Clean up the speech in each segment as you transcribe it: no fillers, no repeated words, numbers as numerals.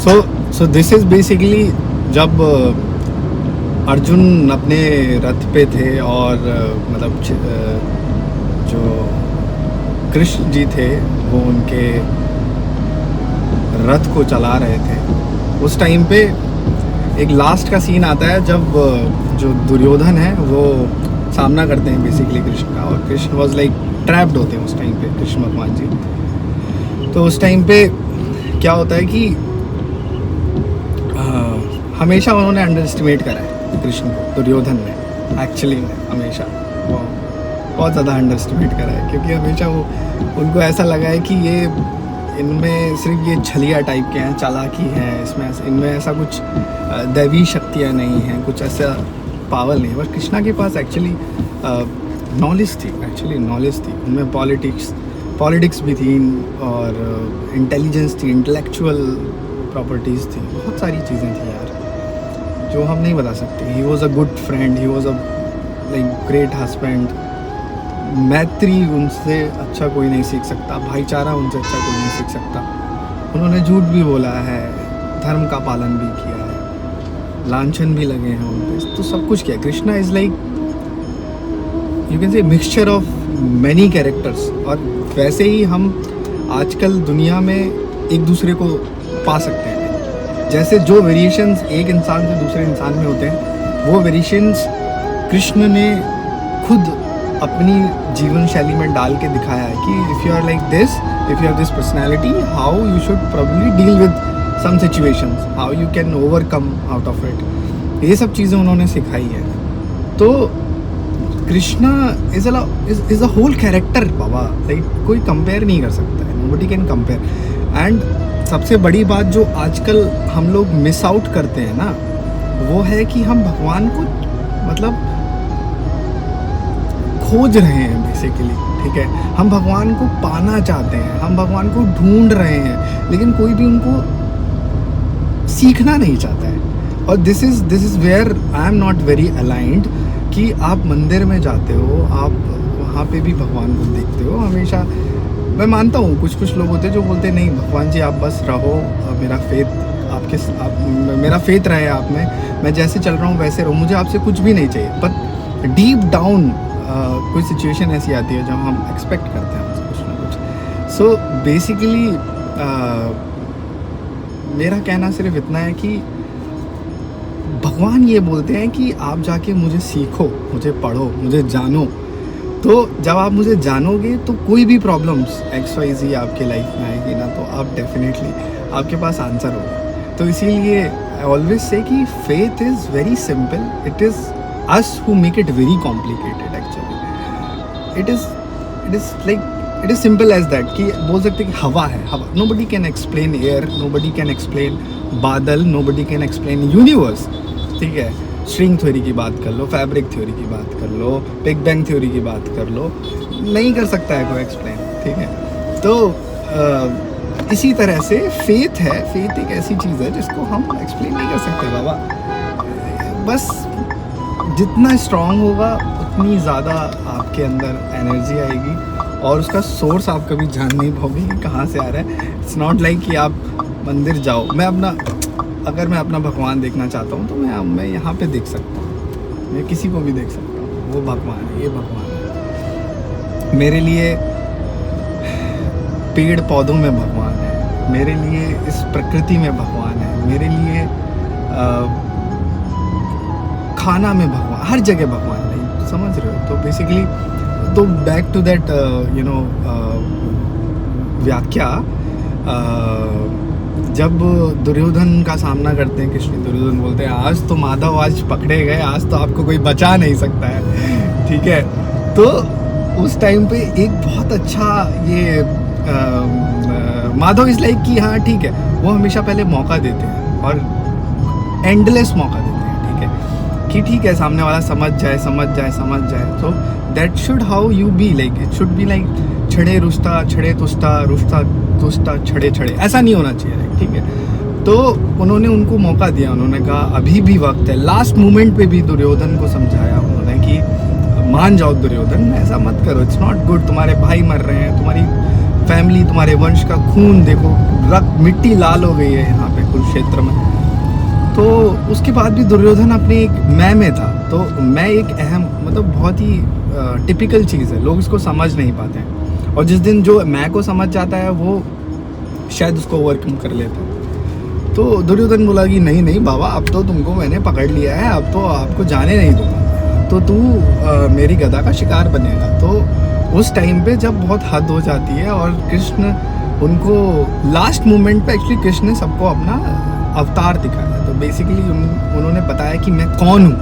So this is basically जब अर्जुन अपने रथ पे थे और मतलब जो कृष्ण जी थे वो उनके रथ को चला रहे थे, उस टाइम पे एक लास्ट का सीन आता है जब जो दुर्योधन है वो सामना करते हैं बेसिकली कृष्ण का, और कृष्ण वॉज लाइक ट्रैप्ड होते हैं उस टाइम पे कृष्ण भगवान जी। तो उस टाइम पे क्या होता है कि हमेशा उन्होंने अंडर एस्टिमेट करा है कृष्ण को, दुर्योधन ने एक्चुअली में हमेशा बहुत ज़्यादा अंडर एस्टिमेट करा है, क्योंकि हमेशा वो उनको ऐसा लगा है कि ये इनमें सिर्फ ये छलिया टाइप के हैं, चालाकी है इसमें, इनमें ऐसा कुछ दैवी शक्तियाँ नहीं हैं, कुछ ऐसा पावर नहीं है। बट कृष्णा के पास एक्चुअली नॉलेज थी, उनमें पॉलिटिक्स भी थी और इंटेलिजेंस थी, इंटेलेक्चुअल प्रॉपर्टीज़ थी, बहुत सारी चीज़ें थी यार जो हम नहीं बता सकते। He was a good friend, he was a like great husband. मैत्री उनसे अच्छा कोई नहीं सीख सकता, भाईचारा उनसे अच्छा कोई नहीं सीख सकता। उन्होंने झूठ भी बोला है, धर्म का पालन भी किया है, लांछन भी लगे हैं उन पे, तो सब कुछ किया। Krishna is like you can से मिक्सचर ऑफ मैनी कैरेक्टर्स। और वैसे ही हम आजकल दुनिया में एक दूसरे को पा सकते हैं। जैसे जो वेरिएशंस एक इंसान से दूसरे इंसान में होते हैं, वो वेरिएशंस कृष्ण ने खुद अपनी जीवन शैली में डाल के दिखाया है कि if you are like this, if you have this personality, how you should probably deal with some situations, how you can overcome out of it. ये सब चीज़ें उन्होंने सिखाई है। तो Krishna is a whole character बाबा, लाइक कोई कंपेयर नहीं कर सकता है, नोबडी कैन कंपेयर। एंड सबसे बड़ी बात जो आजकल हम लोग मिस आउट करते हैं ना, वो है कि हम भगवान को मतलब खोज रहे हैं बेसिकली, ठीक है। हम भगवान को पाना चाहते हैं, हम भगवान को ढूंढ रहे हैं, लेकिन कोई भी उनको सीखना नहीं चाहता है। और this is where I am not very aligned कि आप मंदिर में जाते हो, आप वहाँ पे भी भगवान को देखते हो हमेशा। मैं मानता हूँ कुछ लोग होते हैं जो बोलते हैं नहीं भगवान जी आप बस रहो, मेरा फेथ रहे आप में, मैं जैसे चल रहा हूँ वैसे रहो, मुझे आपसे कुछ भी नहीं चाहिए। बट डीप डाउन कोई सिचुएशन ऐसी आती है जब हम एक्सपेक्ट करते हैं हमसे कुछ ना कुछ। सो बेसिकली मेरा कहना सिर्फ इतना है कि भगवान ये बोलते हैं कि आप जाके मुझे सीखो, मुझे पढ़ो, मुझे जानो। तो जब आप मुझे जानोगे तो कोई भी प्रॉब्लम्स XYZ आपके लाइफ में आएगी ना, तो आप डेफिनेटली आपके पास आंसर होगा। तो इसीलिए आई ऑलवेज से कि faith is very simple, it is us who make it very complicated actually. It is simple as that कि बोल सकते कि हवा है, हवा, nobody can explain air, nobody can explain बादल, nobody can explain universe, ठीक है। स्ट्रिंग थ्योरी की बात कर लो, फैब्रिक थ्योरी की बात कर लो, बिग बैंग थ्योरी की बात कर लो, नहीं कर सकता है कोई एक्सप्लेन, ठीक है। तो इसी तरह से फेथ है, फेथ एक ऐसी चीज़ है जिसको हम एक्सप्लेन नहीं कर सकते बाबा। बस जितना स्ट्रॉन्ग होगा उतनी ज़्यादा आपके अंदर एनर्जी आएगी, और उसका सोर्स आप कभी जान नहीं पाओगे कि कहाँ से आ रहा है। इट्स नॉट लाइक कि आप मंदिर जाओ, अगर मैं अपना भगवान देखना चाहता हूँ तो मैं यहाँ पे देख सकता हूँ, मैं किसी को भी देख सकता हूँ, वो भगवान है, ये भगवान है। मेरे लिए पेड़ पौधों में भगवान है, मेरे लिए इस प्रकृति में भगवान है, मेरे लिए खाना में भगवान, हर जगह भगवान है, समझ रहे हो। तो बेसिकली तो बैक टू दैट व्याख्या, जब दुर्योधन का सामना करते हैं कृष्ण, दुर्योधन बोलते हैं आज तो माधव आज पकड़े गए, आज तो आपको कोई बचा नहीं सकता है, ठीक है। तो उस टाइम पे एक बहुत अच्छा ये माधव इज लाइक कि हाँ ठीक है, वो हमेशा पहले मौका देते हैं और एंडलेस मौका देते हैं, ठीक है, कि ठीक है सामने वाला समझ जाए। तो that should how you be, like it should be like छड़े रुष्टा, छड़े तुष्टा, रुष्टा तुष्टा छड़े छड़े, ऐसा नहीं होना चाहिए, ठीक है। तो उन्होंने उनको मौका दिया, उन्होंने कहा अभी भी वक्त है। लास्ट मोमेंट पे भी दुर्योधन को समझाया उन्होंने कि मान जाओ दुर्योधन, ऐसा मत करो, इट्स नॉट गुड, तुम्हारे भाई मर रहे हैं, तुम्हारी फैमिली, तुम्हारे वंश का खून देखो रक्त मिट्टी लाल हो गई है यहाँ पे कुरुक्षेत्र में। तो उसके बाद भी दुर्योधन अपने एक मैं में था। तो मैं एक अहम मतलब बहुत ही टिपिकल चीज़ है, लोग इसको समझ नहीं पाते हैं, और जिस दिन जो मैं को समझ जाता है वो शायद उसको ओवरकम कर लेता है। तो दुर्योधन बोला कि नहीं नहीं बाबा, अब तो तुमको मैंने पकड़ लिया है, अब तो आपको जाने नहीं दूंगा, तो तू मेरी गदा का शिकार बनेगा। तो उस टाइम पे जब बहुत हद हो जाती है और कृष्ण उनको लास्ट मोमेंट पे एक्चुअली कृष्ण ने सबको अपना अवतार दिखाया। तो बेसिकली उन्होंने बताया कि मैं कौन हूँ,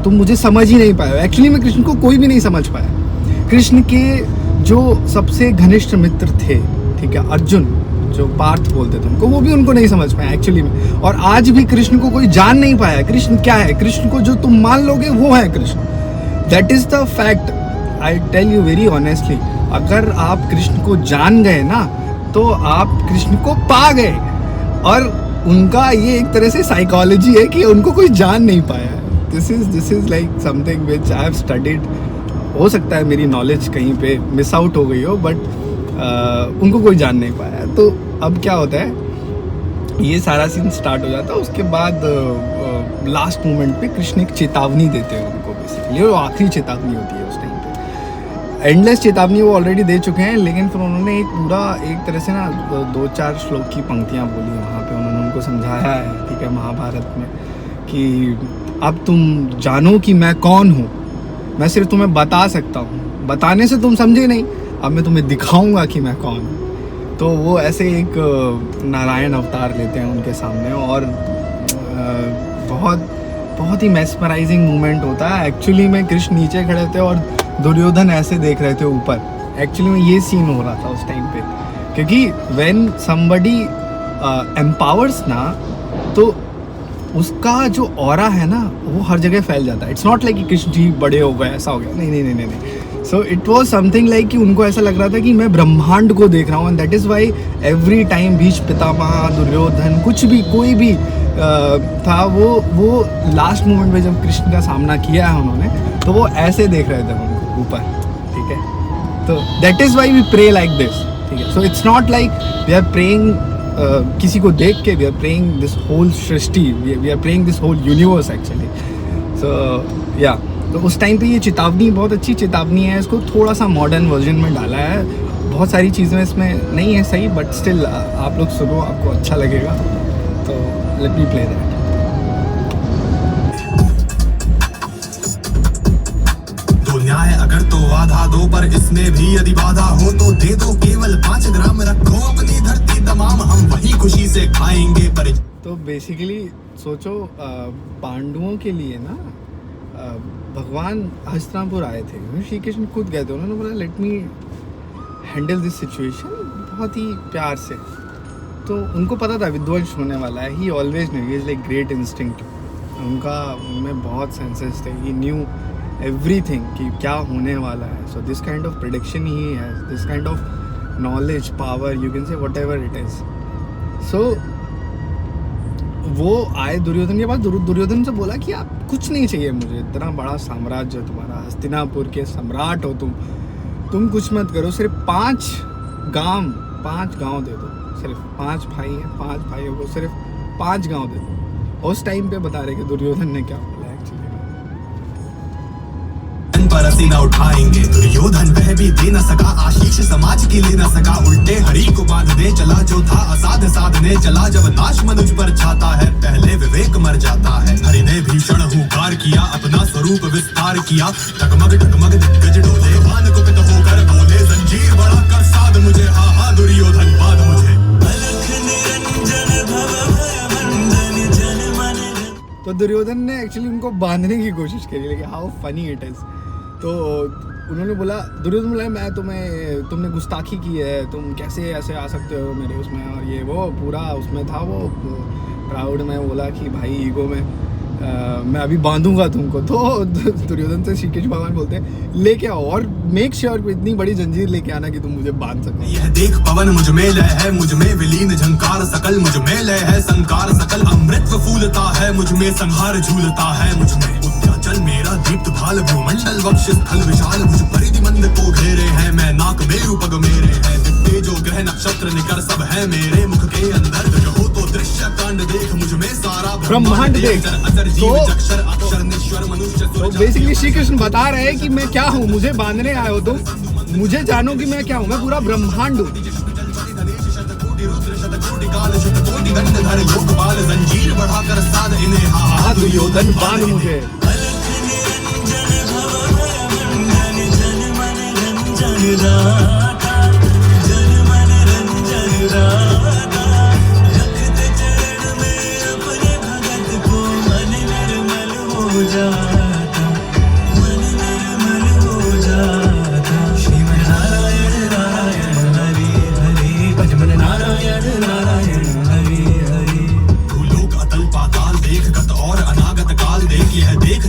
तुम मुझे समझ ही नहीं पाए। एक्चुअली में कृष्ण को कोई भी नहीं समझ पाया। कृष्ण के जो सबसे घनिष्ठ मित्र थे, ठीक है, अर्जुन जो पार्थ बोलते थे उनको, वो भी उनको नहीं समझ पाया एक्चुअली में। और आज भी कृष्ण को कोई जान नहीं पाया कृष्ण क्या है। कृष्ण को जो तुम मान लोगे वो है Krishna, that is the fact. I tell you very honestly, अगर आप कृष्ण को जान गए ना तो आप कृष्ण को पा गए। और उनका ये एक तरह से साइकोलॉजी है कि उनको कोई जान नहीं पाया। This is like something which I have studied. हो सकता है मेरी नॉलेज कहीं पे मिस आउट हो गई हो, बट उनको कोई जान नहीं पाया। तो अब क्या होता है, ये सारा सीन स्टार्ट हो जाता है। उसके बाद लास्ट मोमेंट पे कृष्ण एक चेतावनी देते हैं उनको, बेसिकली वो आखिरी चेतावनी होती है उस टाइम पे। एंडलेस चेतावनी वो ऑलरेडी दे चुके हैं, लेकिन फिर उन्होंने एक पूरा एक तरह से ना 2-4 श्लोक की पंक्तियाँ बोली वहाँ पे। उन्होंने उनको समझाया है, ठीक है, महाभारत में, कि अब तुम जानो कि मैं कौन हूँ। मैं सिर्फ तुम्हें बता सकता हूँ, बताने से तुम समझे नहीं, अब मैं तुम्हें दिखाऊंगा कि मैं कौन हूँ। तो वो ऐसे एक नारायण अवतार लेते हैं उनके सामने, और बहुत ही मेस्मराइजिंग मोमेंट होता है। एक्चुअली में कृष्ण नीचे खड़े थे और दुर्योधन ऐसे देख रहे थे ऊपर। एक्चुअली में ये सीन हो रहा था उस टाइम पे, क्योंकि व्हेन समबडी एम्पावर्स ना, तो उसका जो ऑरा है ना वो हर जगह फैल जाता है। इट्स नॉट लाइक कि कृष्ण जी बड़े हो गए, ऐसा हो गया, नहीं नहीं नहीं नहीं। So it was something like कि उनको ऐसा लग रहा था कि मैं ब्रह्मांड को देख रहा हूँ। And that is why every time Bhishma Pitamah, Duryodhana, कुछ भी कोई भी था, वो लास्ट मोमेंट में जब कृष्ण का सामना किया है उन्होंने, तो वो ऐसे देख रहे थे उनको ऊपर, ठीक है। तो that is why we pray like this, ठीक है। So it's not like we are praying किसी को देख के, we are praying this whole सृष्टि, we are praying this whole universe actually. So yeah, तो उस टाइम पे ये चेतावनी बहुत अच्छी चेतावनी है। इसको थोड़ा सा मॉडर्न वर्जन में डाला है, बहुत सारी चीज़ें इसमें नहीं है सही, बट स्टिल आप लोग सुनो, आपको अच्छा लगेगा। तो लेट मी प्ले दैट। न्याय अगर तो आधा दो, पर इसमें भी यदि बाधा हो तो दे दो, केवल 5 ग्राम रखो अपनी धरती तमाम, हम वही खुशी से खाएंगे। पर तो बेसिकली सोचो, पांडवों के लिए ना भगवान हस्तिनापुर आए थे, श्री कृष्ण खुद गए थे। उन्होंने बोला let me handle this situation, बहुत ही प्यार से। तो उनको पता था विध्वंस होने वाला है। ही always new, he is like great instinct. उनमें बहुत सेंसेस थे, ही न्यू एवरीथिंग कि क्या होने वाला है। So this kind of prediction ही है, this kind of knowledge, power, you can say whatever it is. So वो आए दुर्योधन के पास। दुर्योधन से बोला कि आप कुछ नहीं चाहिए मुझे, इतना बड़ा साम्राज्य तुम्हारा, हस्तिनापुर के सम्राट हो तुम कुछ मत करो, सिर्फ 5 गांव दे दो। सिर्फ 5 भाई हैं, 5 भाइयों को सिर्फ 5 गांव दे दो। उस टाइम पे बता रहे कि दुर्योधन ने क्या बोला पर पसीना उठाएंगे। दुर्योधन वह भी दे न सका, आशीष समाज की ले न सका, उल्टे हरि को बांध दे चला, जो था असाध साधने चला। जब नाश मनुज पर छाता है, पहले विवेक मर जाता है। हरि ने भीषण हुंकार किया, अपना स्वरूप विस्तार किया, टगमग दिग्गज डोले, भान कुपित होकर बोले, जंजीर बड़ा कर साध मुझे, हा हा दुर्योधन बाध मुझे। तो दुर्योधन ने एक्चुअली उनको बांधने की कोशिश करी, लेकिन हाउ फनी इट इज। तो उन्होंने बोला, दुर्योधन बोला मैं तुमने गुस्ताखी की है, तुम कैसे ऐसे आ सकते हो मेरे उसमें, और ये वो पूरा उसमें था, वो प्राउड में बोला कि भाई ईगो में मैं अभी बांधूंगा तुमको। तो दुर्योधन से श्री कृष्ण भगवान बोलते हैं लेके आओ, और मेक श्योर इतनी बड़ी जंजीर लेके आना कि तुम मुझे बांध सको। यह देख पवन मुझ में लय है, मुझ में विलीन झंकार सकल, मुझ में लय है संकार सकल, अमृत फूलता है मुझ में, संहार झूलता है मुझ में। चल मेरा दीप्त भाल, भूमंडल वक्ष स्थल विशाल, मुझ परिधि मंद को घेरे हैं, मैं नाक मेरु पग मेरे हैं, ये जो ग्रह नक्षत्र निकर सब है मेरे मुख के अंदर। हो तो दृश्य कांड देख मुझ में सारा ब्रह्मांड देख। तो बेसिकली श्री कृष्ण बता रहे हैं कि मैं क्या हूँ, मुझे बांधने आए हो तुम, मुझे जानो कि मैं क्या हूँ, मैं पूरा ब्रह्मांड हूँ। जंजीर बढ़ाकर साध इन्हें हाथ दुर्योधन बांध मुझे।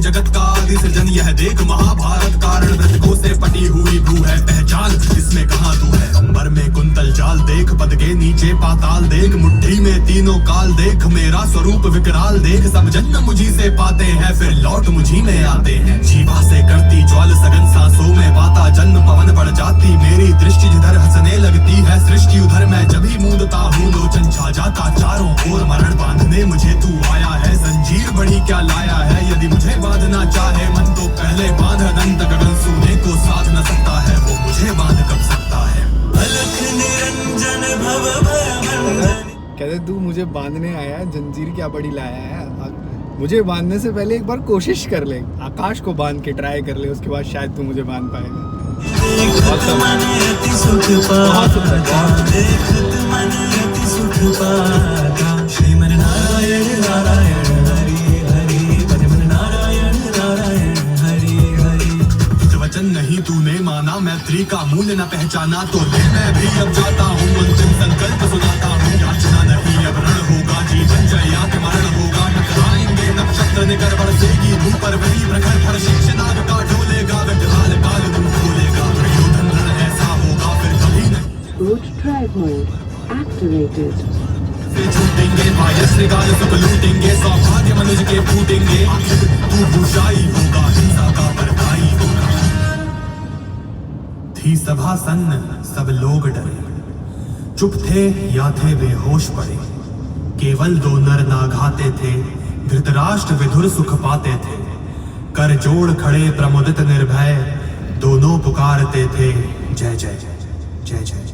जगत का आदि सृजन यह देख महाभारत कारण मृतकों से पटी हुई भू है पहचान इसमें कहाँ तू है। अंबर में कुंतल चाल देख पद के नीचे पाताल देख मुट्ठी में तीनों काल देख मेरा स्वरूप विकराल देख। सब जन्म मुझी से पाते हैं फिर लौट मुझी में आते हैं। जीवा से करती ज्वाल सघन सांसों में बाता जन्म पवन पड़ जाती मेरी दृष्टि जिधर हंसने लगती है सृष्टि उधर मैं जब ही मूंदता हूँ लोचन छा जाता चारों ओर मरण बांधने मुझे तू आया है। जंजीर बड़ी क्या लाया है यदि मुझे बांधना चाहे मन तो पहले बांध अनंत गगन सोने को साध न सकता है वो मुझे बांध कब सकता है। अलख निरंजन भव भयमंजन। कहते तू मुझे बांधने आया है, जंजीर क्या बड़ी लाया है। मुझे बांधने से पहले एक बार कोशिश कर ले, आकाश को बांध के ट्राई कर ले, उसके बाद शायद तू मुझे बांध पाएगा। श्रीमन नारायण नारायण हरि हरि भजन नारायण नारायण हरि हरि। वचन नहीं तूने माना मैत्री का मूल्य न पहचाना तो ले मैं भी अब जाता हूँ अंतिम संकल्प सुनाता हूँ। याचना नहीं अब रण होगा जीवन जया के मरण होगा टकराएंगे नक्षत्र निकर बरसेगी धूप पर वही प्रखर भर शिक्षनाग का ढोलेगा विकराल काल तुम खोलेगा। दुर्योधन रण ऐसा होगा फिर कभी नहीं। Root tripod activated. छूटेंगे वायस निकाल सब लूटेंगे सौभाग्य मनुष्य के फूटेंगे तू बुशाई होगा हिंसा का परदाई होगा। थी सभा सन्न सब लोग डरे चुप थे या थे बेहोश पड़े केवल दो नर नाघाते थे धृतराष्ट्र विधुर सुख पाते थे। कर जोड़ खड़े प्रमुदित निर्भय दोनों पुकारते थे जय जय जय जय जय।